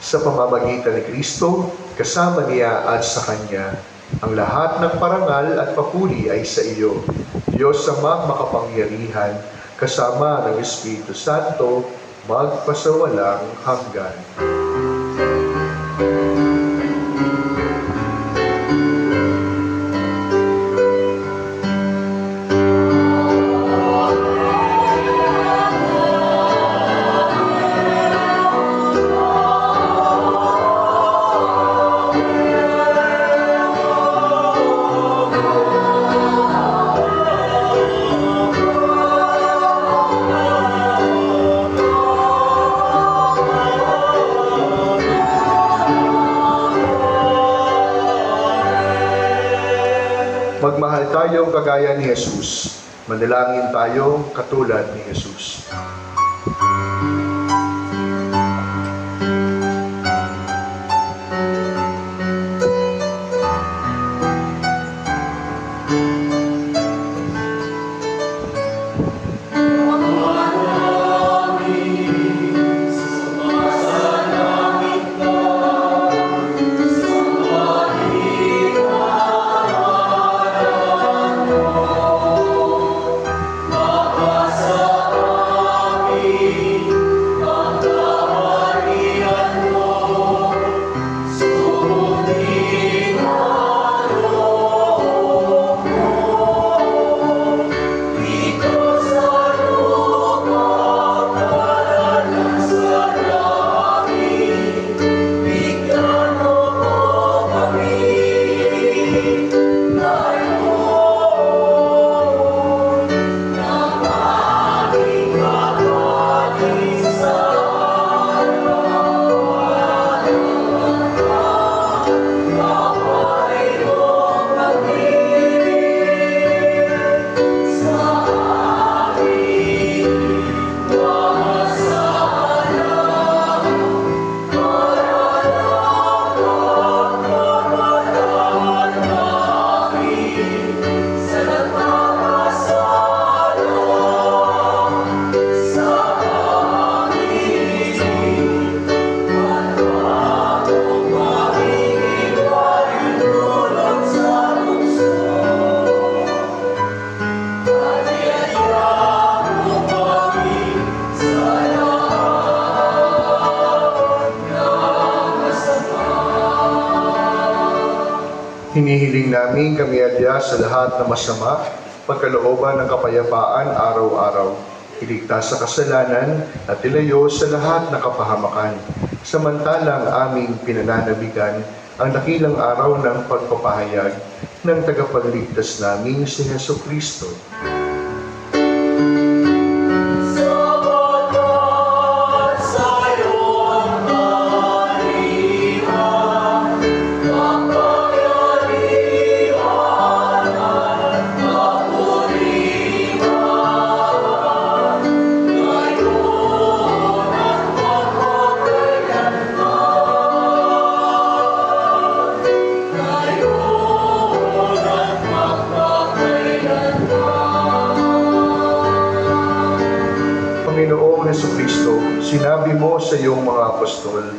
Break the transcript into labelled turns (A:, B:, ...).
A: sa pamamagitan ni Kristo, kasama niya at sa Kanya. Ang lahat ng parangal at papuri ay sa iyo, Diyos Ama makapangyarihan, kasama ng Espiritu Santo, magpasawalang hanggan. Magmahal tayong kagaya ni Jesus. Manalangin tayong katulad ni Jesus. Hinihiling namin kami adya sa lahat na masama, pagkalooban ng kapayapaan araw-araw, iligtas sa kasalanan at ilayo sa lahat ng kapahamakan. Samantalang aming pinananabigan ang dakilang araw ng pagpapahayag ng tagapagligtas naming si Jesucristo. Panginoong Jesucristo, sinabi mo sa iyong mga apostol,